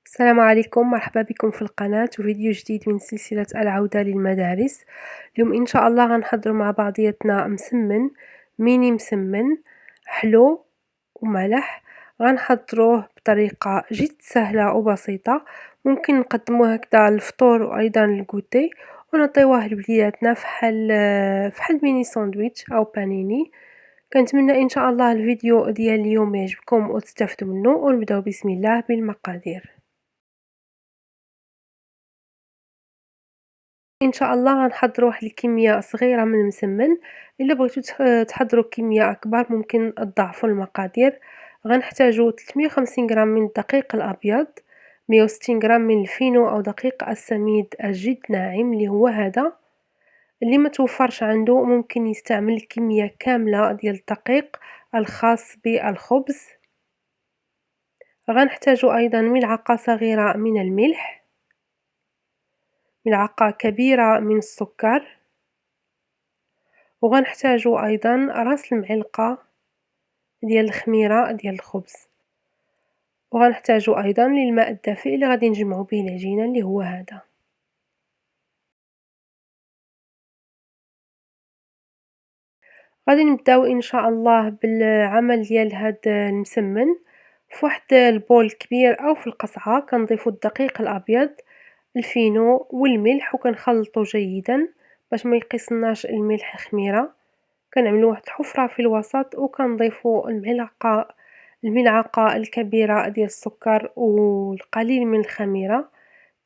السلام عليكم، مرحبا بكم في القناة وفيديو جديد من سلسلة العودة للمدارس. اليوم إن شاء الله غنحضروا مع بعضياتنا مسمن ميني مسمن حلو وملح. غنحضروه بطريقة جد سهلة وبسيطة، ممكن نقدموه هكذا للفطور وأيضا للكوتي، ونعطيوه لوليداتنا فحال ميني ساندويتش أو بانيني. كنتمنى إن شاء الله الفيديو ديال اليوم يعجبكم وتستافدوا منه، ونبداو بسم الله بالمقادير. إن شاء الله غنحضروا واحد الكمية صغيرة من المسمن. إلا بغيتو تحضروا كمية أكبر ممكن تضاعفوا المقادير. غنحتاجو 350 غرام من الدقيق الأبيض، 160 غرام من الفينو أو دقيق السميد الجد ناعم اللي هو هذا. اللي ما توفرش عنده ممكن يستعمل كمية كاملة ديال الدقيق الخاص بالخبز. غنحتاجو أيضا ملعقة صغيرة من الملح، ملعقة كبيرة من السكر، وغنحتاجو أيضا راس المعلقة ديال الخميرة ديال الخبز، وغنحتاجو أيضا للماء الدافئ اللي غادي نجمعو به العجينة اللي هو هذا. غادي نبداو إن شاء الله بالعمل ديال هاد المسمن. فواحد البول كبير أو في القصعة كنضيفو الدقيق الأبيض، الفينو والملح، وكنخلطو جيدا باش ما يقيسناش الملح خميرة. كنعملو واحد الحفرة في الوسط وكنضيفو الملعقة الكبيرة ديال السكر والقليل من الخميرة.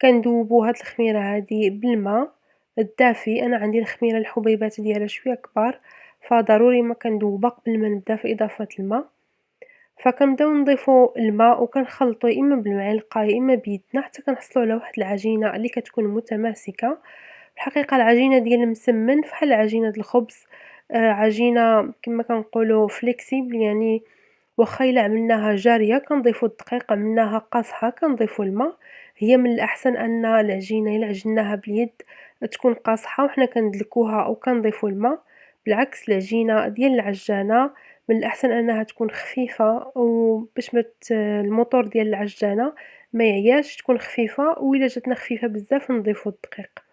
كندوبو هاد الخميرة هادي بالماء الدافي. انا عندي الخميرة الحبيبات ديالها شوية كبار، فضروري ما كندوبها قبل ما نبدا في اضافة الماء. فكنبداو نضيفو الماء وكنخلطو يا اما بالمعلقة يا اما بيدنا حتى كنحصلو على واحد العجينة اللي كتكون متماسكة. الحقيقة العجينة ديال المسمن فحال عجينة الخبز، عجينة كما كنقولوا فليكسيبل، يعني واخا الا عملناها جارية كنضيفو الدقيق، عملناها قاصحة كنضيفو الماء. هي من الأحسن أن العجينة إلا عجناها باليد تكون قاصحة وحنا كندلكوها أو كنضيفو الماء. بالعكس العجينة ديال العجانة من الأحسن أنها تكون خفيفة، وباش الموتور ديال العجانة ما يعياش تكون خفيفة، وإلا جاتنا خفيفة بزاف نضيفو الدقيق.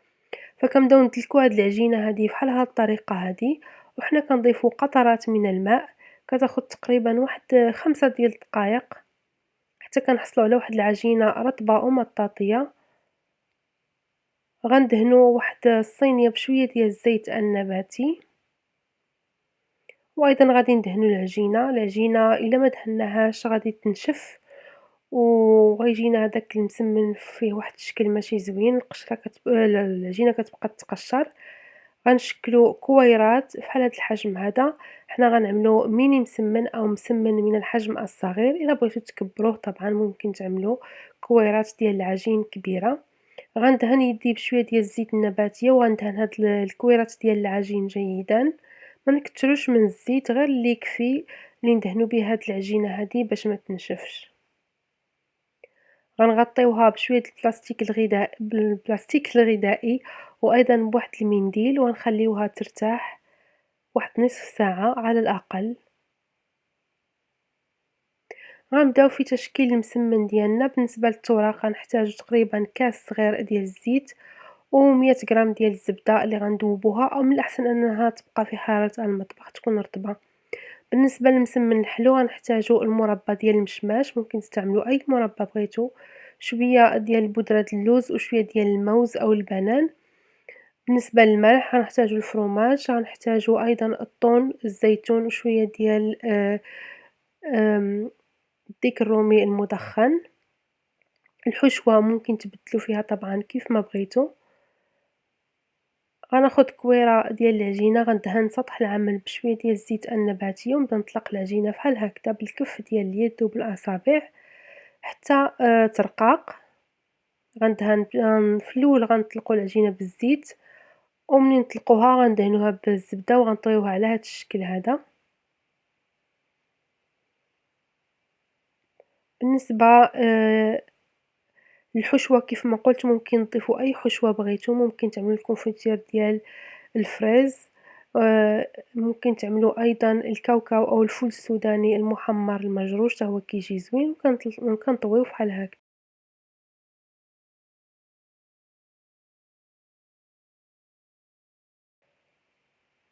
فكنبداو ندلكو هاد العجينة هادي بحال هاد الطريقة هادي، وحنا كنضيفو قطرات من الماء. كتاخد تقريبا واحد 5 ديال الدقائق حتى كنحصلو على واحد العجينة رطبة ومطاطية. غندهنو واحد الصينية بشوية ديال الزيت النباتي، وأيضا غادي ندهنو العجينة إلا ما دهناهاش غادي تنشف وغيجينا هداك المسمن فيه واحد الشكل ماشي زوين. القشرة العجينة كتبقى تقشر. غنشكلو كويرات فحال هاد الحجم هذا. حنا غنعملو ميني مسمن أو مسمن من الحجم الصغير. إلا بغيتو تكبروه طبعا ممكن تعملو كويرات ديال العجين كبيرة. غندهن يدي بشوية ديال الزيت النباتية وغندهن هاد الكويرات ديال العجين جيدا. ما نكتروش من الزيت، غير اللي يكفي اللي ندهنو به هاد العجينة هادي باش ما تنشفش. غنغطيوها بشوية بالبلاستيك الغذائي وأيضا بواحد المنديل، ونخليوها ترتاح واحد نصف ساعة على الأقل. غنبداو في تشكيل المسمن ديالنا. بالنسبة للتوراق غنحتاجو تقريبا كاس صغير ديال الزيت و100 غرام ديال الزبدة اللي غندوبوها، أو من الأحسن أنها تبقى في حرارة المطبخ تكون رطبة. بالنسبة للمسمن الحلو غنحتاجو المربى ديال المشماش، ممكن تستعملو أي مربى بغيتو، شوية ديال بودرة اللوز وشوية ديال الموز أو البنان. بالنسبة للملح غنحتاجو الفرomاج، غنحتاجو أيضا الطون، الزيتون، وشوية ديال الديك الرومي المدخن. الحشوة ممكن تبدلو فيها طبعا كيف ما بغيتو. غناخد كويرة ديال العجينة، غندهن سطح العمل بشوية ديال الزيت النباتي ونبدا نطلق العجينة بحال هكذا بالكف ديال اليد وبالأصابع حتى ترقاق. غندهن في الأول غنطلقو العجينة بالزيت، ومنين نطلقوها غندهنوها بالزبدة وغنطويوها على هاد الشكل هذا. بالنسبة للحشوة كيف ما قلت ممكن تضيفوا أي حشوة بغيتو، ممكن تعملو الكونفيتير ديال الفريز، ممكن تعملو أيضا الكاوكاو أو الفول السوداني المحمر المجروش حتى هو كيجي زوين، وكنطويوه بحال هكا.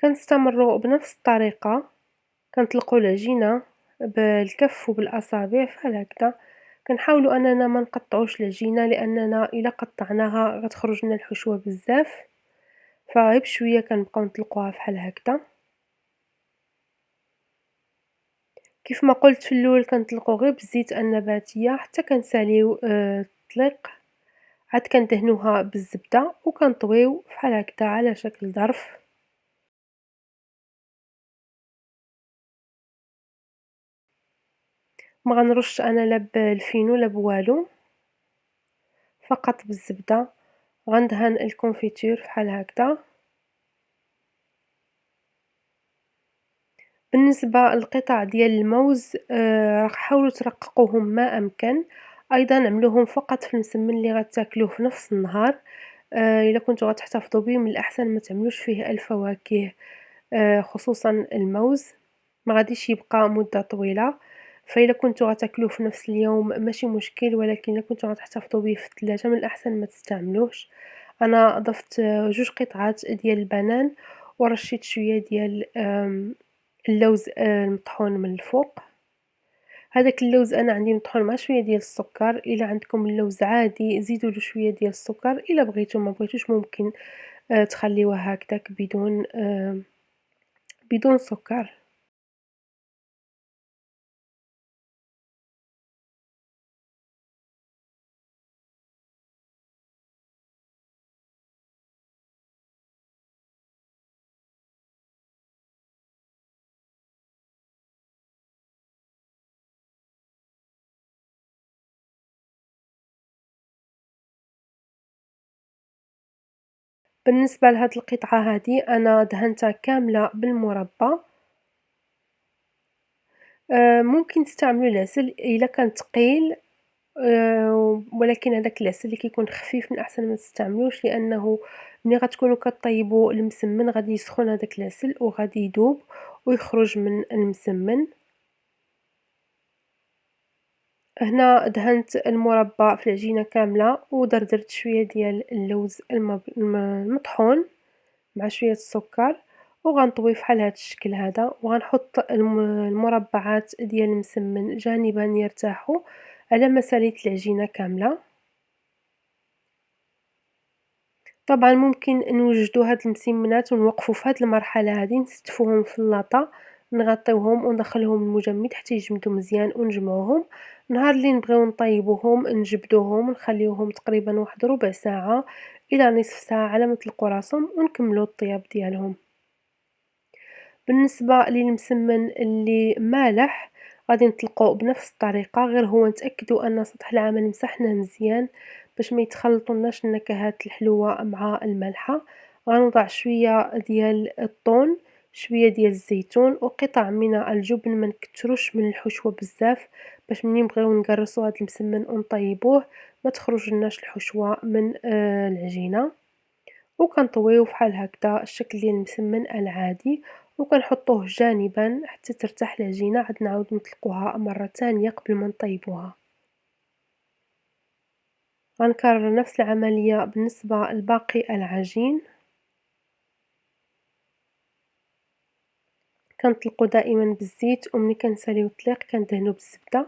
كنستمروا بنفس الطريقة، كنطلقوا العجينة بالكف وبالأصابع بحال هكذا، كنحاولوا أننا ما نقطعوش العجينة لأننا إلا قطعناها غتخرج لنا الحشوة بزاف، فغير بشوية كنبقاو نطلقوها بحال هكذا. كيف ما قلت في الأول كنطلقو غير بالزيت النباتية حتى كنساليو الطليق، عاد كندهنوها بالزبدة وكنطويو بحال هكذا على شكل ظرف. ما غنرش أنا لا بالفينو لا بوالو، فقط بالزبدة. غندهن الكونفيتور بحال هكذا. بالنسبة للقطع ديال الموز حاولوا ترققوهم ما أمكن، أيضا عملوهم فقط في المسمن اللي غتاكلوه في نفس النهار. إلا كنتو غتحتفظوا به من الأحسن ما تعملوش فيه الفواكه، خصوصا الموز ما غاديش يبقى مدة طويلة، فإلا كنتو غتاكلوه في نفس اليوم ماشي مشكل، ولكن إلا كنتو غتحتفظوا به في الثلاجة من الأحسن ما تستعملوش. أنا ضفت 2 قطعات ديال البنان ورشيت شوية ديال اللوز المطحون من الفوق. هذاك اللوز أنا عندي مطحون مع شوية ديال السكر، إلا عندكم اللوز عادي زيدوا له شوية ديال السكر، إلا بغيتو ما بغيتوش ممكن تخليوه هكداك بدون سكر. بالنسبة لهاد القطعة هادي أنا دهنتها كاملة بالمربى. ممكن تستعملوا العسل إلا كان ثقيل، ولكن هداك العسل اللي كيكون خفيف من الأحسن ما تستعملوش، لأنه ملي غتكونوا كطيبوا المسمن غادي يسخن هداك العسل وغادي يذوب ويخرج من المسمن. هنا دهنت المربى في العجينة كاملة ودردرت شوية ديال اللوز المطحون مع شوية السكر، وغنطوي فحال هاد الشكل هذا، وغنحط المربعات ديال المسمن جانبا يرتاحوا على ما ساليت العجينة كاملة. طبعا ممكن نوجدوا هاد المسمنات ونوقفوا في هاد المرحلة هادي نستفوهم في اللاطة، نغطيوهم وندخلهم المجمد حتى يجمدوا مزيان ونجمعوهم. نهار اللي نبغيو نطيبوهم نجبدوهم ونخليوهم تقريبا واحد ربع ساعة الى نصف ساعة على ما يطلقوا راسهم ونكملوا الطياب ديالهم. بالنسبة للمسمن اللي مالح غادي نطلقوه بنفس الطريقة، غير هو نتأكدوا أن سطح العمل مسحناه مزيان باش ما يتخلطولناش النكهات الحلوة مع المالحة. غنوضع شوية ديال الطون، شوية ديال الزيتون وقطع من الجبن، ما نكتروش من الحشوة بزاف باش ملي نبغيو نقرصوا هذا المسمن ونطيبوه ما تخرج لناش الحشوة من العجينة. وكنطويو فحال هكذا الشكل ديال المسمن العادي، وكنحطوه جانبا حتى ترتاح العجينة، عاد نعاود نطلقوها مرة تانية قبل ما نطيبوها. غنكرر نفس العملية بالنسبة لباقي العجين. كنطلقو دائما بالزيت، وملي كنساليو الطليق كندهنو بالزبدة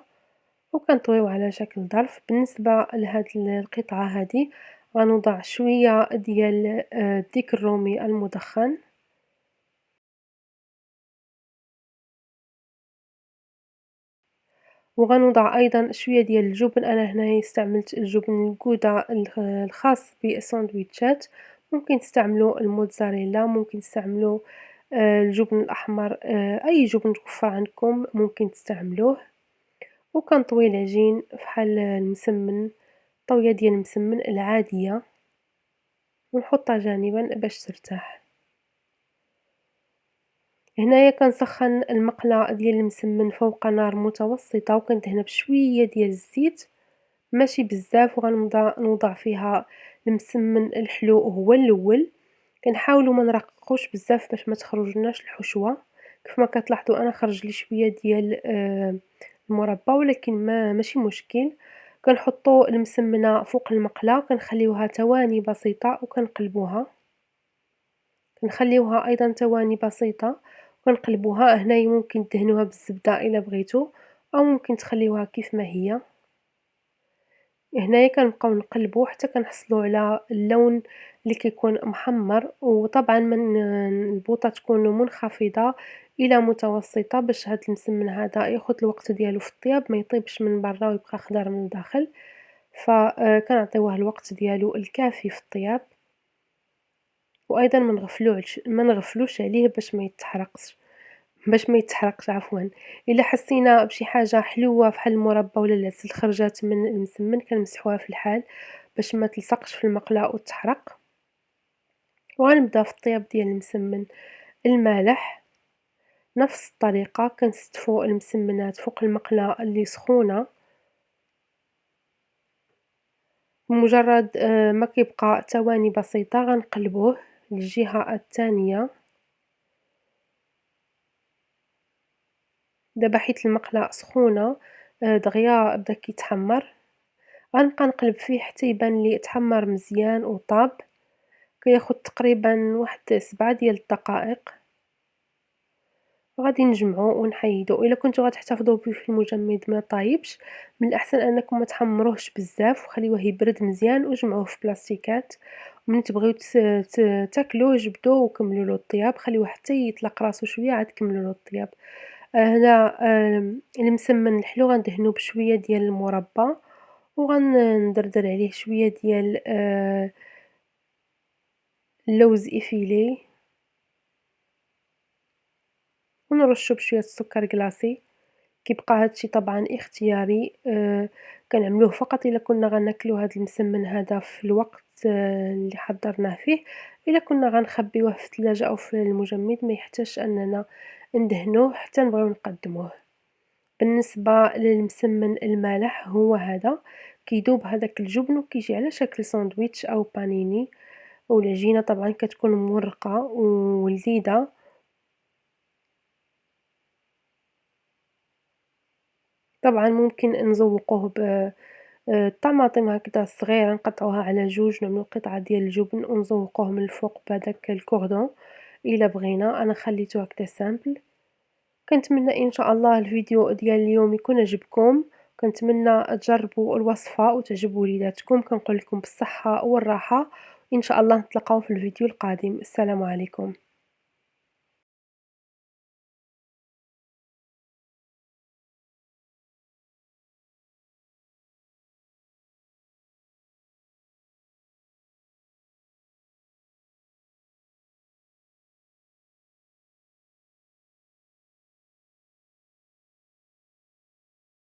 وكنطويو على شكل ظرف. بالنسبة لهاد القطعة هادي غنوضع شوية ديال الديك الرومي المدخن، وغنوضع أيضًا شوية ديال الجبن. أنا هنايا استعملت الجبن الجودة الخاص بالساندويتشات، ممكن تستعملوا الموتزاريلا، ممكن تستعملوا الجبن الأحمر، أي جبن متوفر عندكم ممكن تستعملوه. وكنطوي العجين فحال المسمن، الطوية ديال المسمن العادية ونحطها جانبًا باش ترتاح. هنايا كنسخن المقلة ديال المسمن فوق نار متوسطة وكندهنها بشوية ديال الزيت ماشي بزاف، وغنبدا نوضع فيها المسمن الحلو هو الأول. كنحاولوا ما نرققوش بزاف باش ما تخرجلناش الحشوة. كيف ما كتلاحظوا أنا خرج لي شوية ديال المربى، ولكن ماشي مشكل. كنحطوا المسمنة فوق المقلة، كنخليوها ثواني بسيطة وكنقلبوها. نخليوها أيضًا ثواني بسيطة ونقلبوها. هنايا ممكن دهنوها بالزبدة إلا بغيتو، أو ممكن تخليوها كيف ما هي. هنايا كنبقاو نقلبو حتى كنحصلو على اللون اللي كيكون محمر، وطبعا من البوطة تكون منخفضة إلى متوسطة باش هاد المسمن هذا ياخد الوقت ديالو في الطياب، ما يطيبش من برا ويبقى خضر من الداخل. كنعطيوه الوقت ديالو الكافي في الطياب، وأيضا ما نغفلوش عليه باش ما يتحرقش عفوا. إلا حسينا بشي حاجة حلوة فحال المربى ولا العسل خرجات من المسمن كنمسحوها في الحال باش ما تلصقش في المقلة وتحرق. وغنبدا في الطياب ديال المسمن المالح نفس الطريقة، كنستفو المسمنات فوق المقلة اللي سخونة. بمجرد ما كيبقى ثواني بسيطة غنقلبوه للجهة الثانية. دابا حيت المقلة سخونة دغيا بدا كيتحمر، غنبقى نقلب فيه حتى يبان لي تحمر مزيان وطاب. كياخد تقريبا واحد 7 ديال الدقائق. غادي نجمعو ونحيدو. الا كنتو غتحتفظوا به في المجمد ما طايبش، من الاحسن انكم ما تحمروهش بزاف وخليوه يبرد مزيان وجمعوه في بلاستيكات. ومن تبغيو تاكلوه جبدوه وكملوا له الطياب، خليوه حتى يطلق راسو شويه عاد كملوا له الطياب. هنا المسمن الحلو غندهنو بشويه ديال المربى، وغندردر عليه شويه ديال اللوز إفيلي، ونرشو بشوية السكر كلاصي. كيبقى هادشي طبعًا اختياري، كنعملوه فقط إلا كنا غناكلو هاد المسمن هذا في الوقت اللي حضرناه فيه. إلا كنا غنخبيوه في الثلاجة أو في المجمد ما يحتاجش أننا ندهنوه حتى نبغيو نقدموه. بالنسبة للمسمن المالح هو هذا، كيدوب هذاك الجبن وكيجي على شكل ساندويتش أو بانيني، والعجينة طبعًا كتكون مورقة ولذيذة. طبعًا ممكن نزوّقوه طماطم هكذا صغيرة نقطعوها على جوج، نعملو قطعة ديال الجبن ونزوقوه من الفوق بهذاك الكوردون إلا بغينا. أنا خليته هكذا سامبل. كنتمنى إن شاء الله الفيديو ديال اليوم يكون عجبكم، كنتمنى تجربوا الوصفة وتعجب وليداتكم. كنقول لكم بالصحة والراحة، إن شاء الله نتلاقاو في الفيديو القادم. السلام عليكم.